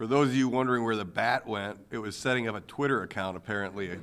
For those of you wondering where the bat went, it was setting up a Twitter account, apparently.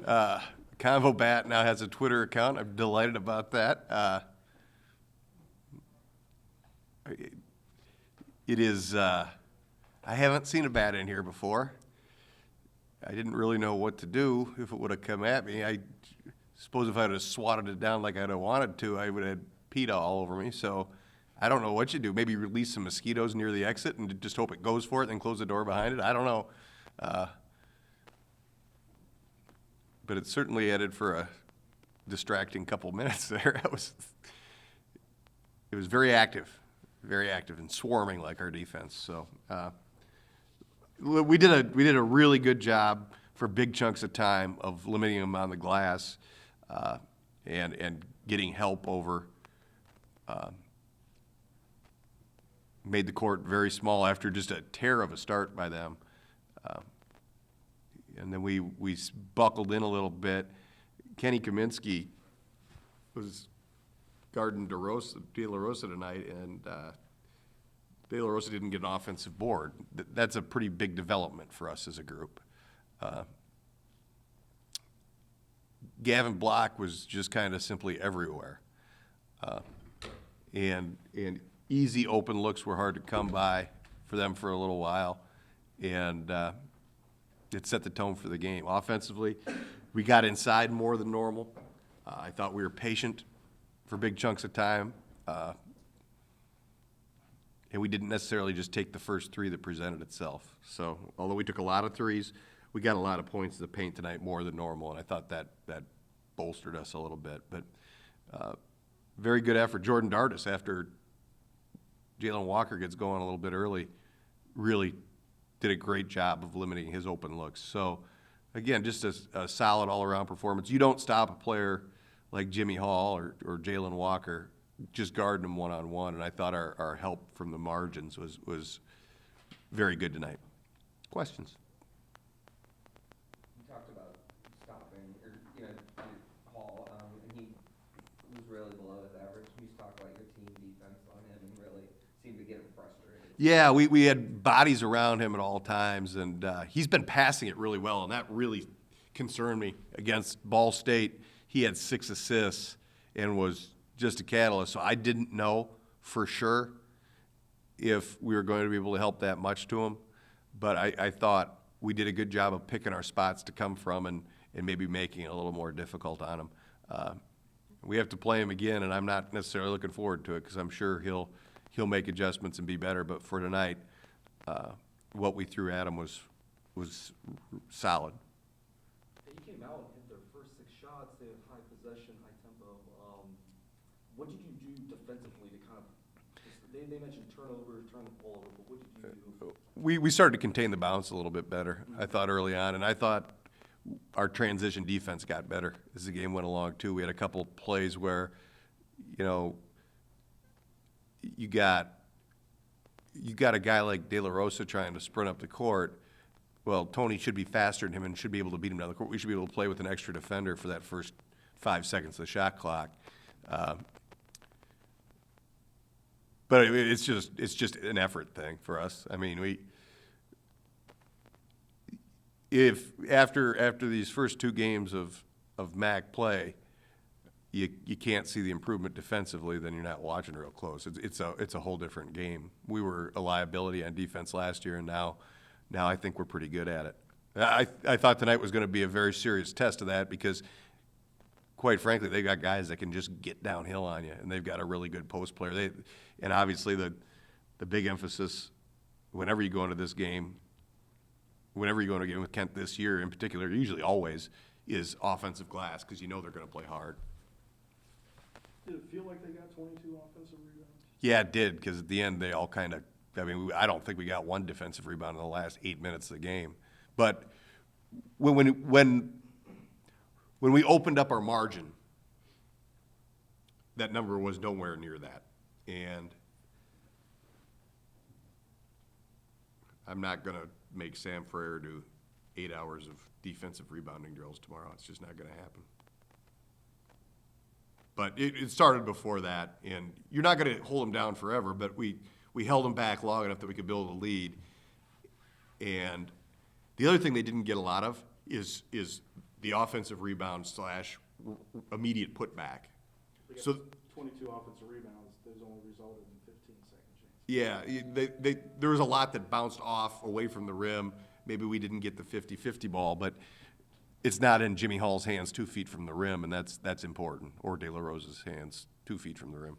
Convo Bat now has a Twitter account. I'm delighted about that. It is, I haven't seen a bat in here before. I didn't really know what to do if it would have come at me. I suppose if I would have swatted it down like I'd have wanted to, I would have had PETA all over me. So I don't know what you do. Maybe release some mosquitoes near the exit and just hope it goes for it, then close the door behind it. I don't know. But it certainly added for a distracting couple minutes there. It was very active and swarming like our defense. So we did a really good job for big chunks of time of limiting them on the glass and getting help over. Made the court very small after just a tear of a start by them. And then we buckled in a little bit. Kenny Kaminsky was guarding De La Rosa tonight, and De La Rosa didn't get an offensive board. That's a pretty big development for us as a group. Gavin Block was just kind of simply everywhere. And easy open looks were hard to come by for them for a little while. And it set the tone for the game. Offensively, we got inside more than normal. I thought we were patient for big chunks of time. And we didn't necessarily just take the first three that presented itself. So although we took a lot of threes, we got a lot of points in the paint tonight, more than normal, and I thought that bolstered us a little bit. But very good effort. Jordan Dardis, after Jalen Walker gets going a little bit early, really did a great job of limiting his open looks. So, again, just a solid all-around performance. You don't stop a player like Jimmy Hall or Jalen Walker just guarding him one-on-one, and I thought our help from the margins was very good tonight. Questions? You talked about stopping, Hall, and he was really below his average. Can you talk about your team defense on him and really seemed to get him frustrated? Yeah, we had bodies around him at all times, and he's been passing it really well, and that really concerned me. Against Ball State, he had 6 assists and was just a catalyst, so I didn't know for sure if we were going to be able to help that much to him, but I thought we did a good job of picking our spots to come from and maybe making it a little more difficult on him. We have to play him again, and I'm not necessarily looking forward to it because I'm sure he'll make adjustments and be better, but for tonight, what we threw at him was solid. You came out and hit their first 6 shots. They had high possession, high tempo. What did you do defensively to kind of, they mentioned turnover, turn the ball over, but what did you do? We started to contain the bounce a little bit better, I thought, early on, and I thought our transition defense got better as the game went along, too. We had a couple plays where, you got a guy like De La Rosa trying to sprint up the court. Well, Tony should be faster than him and should be able to beat him down the court. We should be able to play with an extra defender for that first 5 seconds of the shot clock. But it's just an effort thing for us. I mean, if after these first 2 games of MAC play, you can't see the improvement defensively, then you're not watching real close. It's a whole different game. We were a liability on defense last year, and now I think we're pretty good at it. I thought tonight was going to be a very serious test of that because, quite frankly, they got guys that can just get downhill on you, and they've got a really good post player. And obviously the big emphasis whenever you go into this game, whenever you go into a game with Kent this year in particular, usually always, is offensive glass because you know they're going to play hard. Did it feel like they got 22 offensive rebounds? Yeah, it did, because at the end they all kind of – I don't think we got one defensive rebound in the last 8 minutes of the game. But when we opened up our margin, that number was nowhere near that. And I'm not going to make Sam Frere do 8 hours of defensive rebounding drills tomorrow. It's just not going to happen. But it started before that, and you're not going to hold them down forever, but we held them back long enough that we could build a lead. And the other thing they didn't get a lot of is the offensive rebound / immediate putback. They got So 22 offensive rebounds, those only resulted in 15-second chances. yeah, there was a lot that bounced off away from the rim. Maybe we didn't get the 50-50 ball, but it's not in Jimmy Hall's hands 2 feet from the rim, and that's important, or De La Rosa's hands 2 feet from the rim.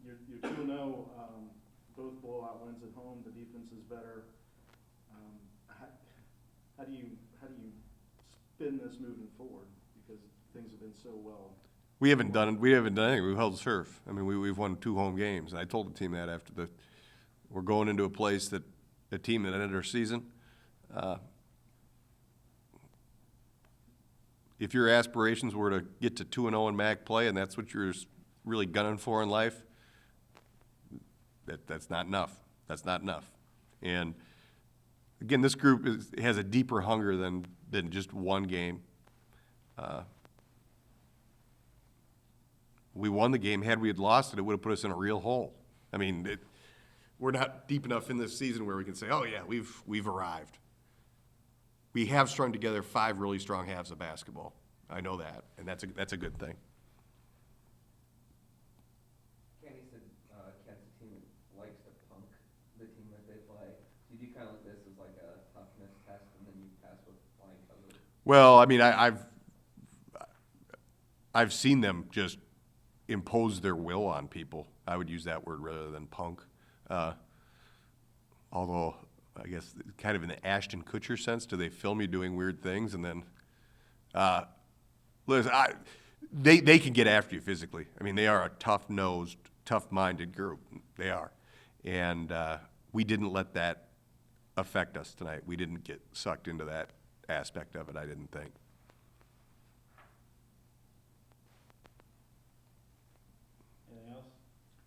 You're 2-0, both blowout wins at home, the defense is better. How do you spin this moving forward? Because things have been so well. We haven't done anything. We've held serve. I mean, we've won 2 home games, and I told the team that after we're going into a team that ended our season. If your aspirations were to get to 2-0 in MAC play, and that's what you're really gunning for in life, that's not enough. That's not enough. And again, this group has a deeper hunger than just one game. We won the game. Had we had lost it, it would have put us in a real hole. I mean, we're not deep enough in this season where we can say, oh yeah, we've arrived. We have strung together 5 really strong halves of basketball. I know that, and that's a good thing. Kenny said Kent's a team that likes to punk the team that they play. Did you kind of look at this as like a toughness test, and then you pass with flying colors? Well, I mean, I've seen them just impose their will on people. I would use that word rather than punk. Although, I guess, kind of in the Ashton Kutcher sense, do they film you doing weird things and then, listen, they can get after you physically. I mean, they are a tough-nosed, tough-minded group. They are. And we didn't let that affect us tonight. We didn't get sucked into that aspect of it, I didn't think. Anything else?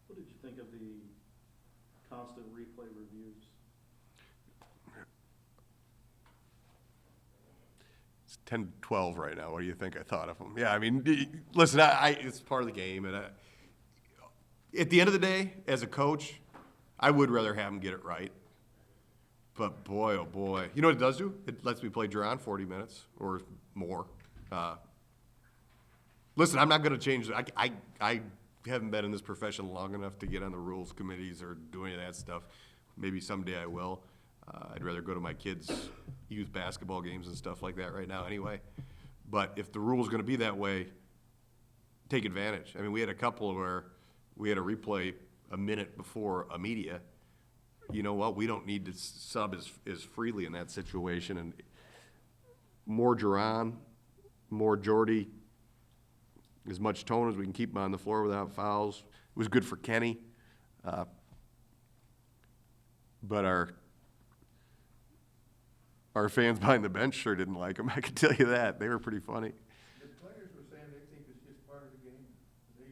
What did you think of the constant replay reviews? It's 10-12 right now. What do you think I thought of them? Yeah, I mean, listen, it's part of the game. And at the end of the day, as a coach, I would rather have them get it right. But boy, oh boy. You know what it does do? It lets me play Duran 40 minutes or more. Listen, I'm not going to change. I haven't been in this profession long enough to get on the rules committees or do any of that stuff. Maybe someday I will. I'd rather go to my kids' youth basketball games and stuff like that right now anyway. But if the rule's going to be that way, take advantage. I mean, we had a couple where we had a replay a minute before a media. You know what? We don't need to sub as freely in that situation. And more Duran, more Jordy, as much tone as we can keep them on the floor without fouls. It was good for Kenny. But our fans behind the bench sure didn't like him. I can tell you that. They were pretty funny. The players were saying they think it's just part of the game. I think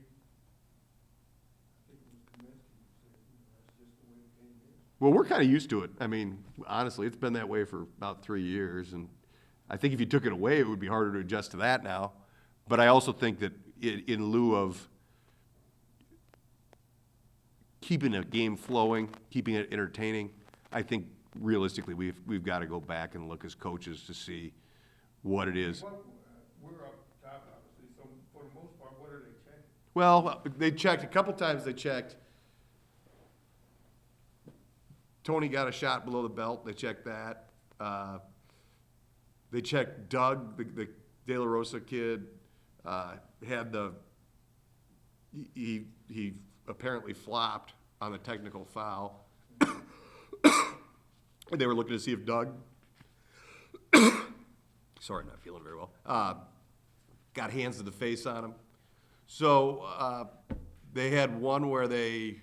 it was Kaminsky who said, that's just the way the game is. Well, we're kind of used to it. I mean, honestly, it's been that way for about 3 years. And I think if you took it away, it would be harder to adjust to that now. But I also think that in lieu of keeping a game flowing, keeping it entertaining, I think realistically we've got to go back and look as coaches to see what it is. We're up top, obviously, so for the most part, what are they checking? Well, they checked a couple times. They checked. Tony got a shot below the belt. They checked that. They checked Doug, the De La Rosa kid, had he apparently flopped on the technical foul. And they were looking to see if Doug, sorry, not feeling very well, got hands to the face on him. So they had one where they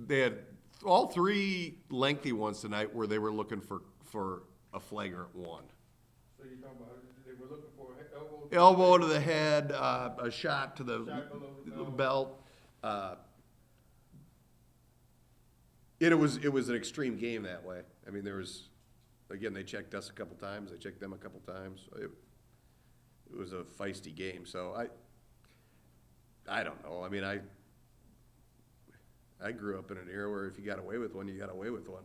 had all 3 lengthy ones tonight where they were looking for a flagrant one. So you're talking about, they were looking for elbow? Elbow to the head, a shot to the Shot below the belt. It was an extreme game that way. I mean, there was, again, they checked us a couple times. They checked them a couple times. It was a feisty game. So I don't know. I mean, I grew up in an era where if you got away with one, you got away with one.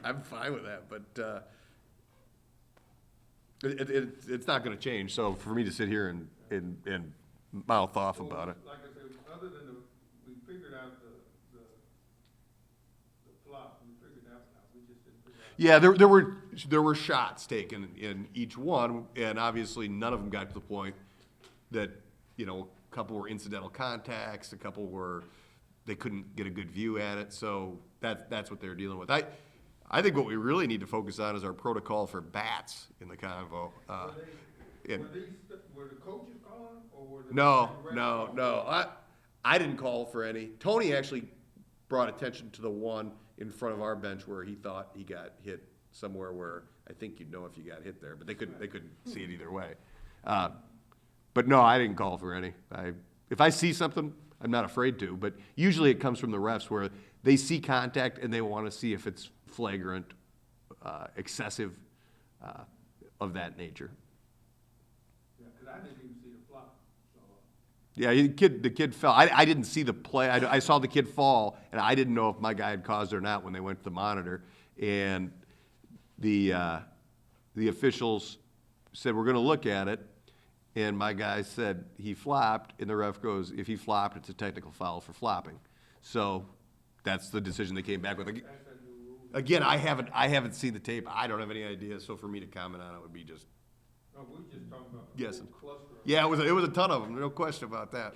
I'm fine with that, but it's not going to change. So for me to sit here and mouth off about it. Like I said, other than we figured out the flop, we figured that out, we just didn't figure out. Yeah, there were shots taken in each one, and obviously none of them got to the point that, you know, a couple were incidental contacts, a couple were, they couldn't get a good view at it, so that's what they're dealing with. I think what we really need to focus on is our protocol for bats in the convo. Were the coaches calling, or were the? No. I didn't call for any. Tony actually brought attention to the one in front of our bench where he thought he got hit somewhere where I think you'd know if you got hit there, but they couldn't see it either way. But no, I didn't call for any. If I see something, I'm not afraid to, but usually it comes from the refs where they see contact and they want to see if it's flagrant, excessive, of that nature. Yeah, 'cause I didn't even see the flop, so. Yeah, the kid fell. I didn't see the play. I saw the kid fall, and I didn't know if my guy had caused it or not when they went to the monitor. And the officials said, we're going to look at it. And my guy said he flopped, and the ref goes, if he flopped, it's a technical foul for flopping. So that's the decision they came back with. That's a new rule. Again, I haven't seen the tape. I don't have any idea. So for me to comment on it would be just No, we just talking about. guessing. Cluster. Yeah, it was a ton of them. No question about that.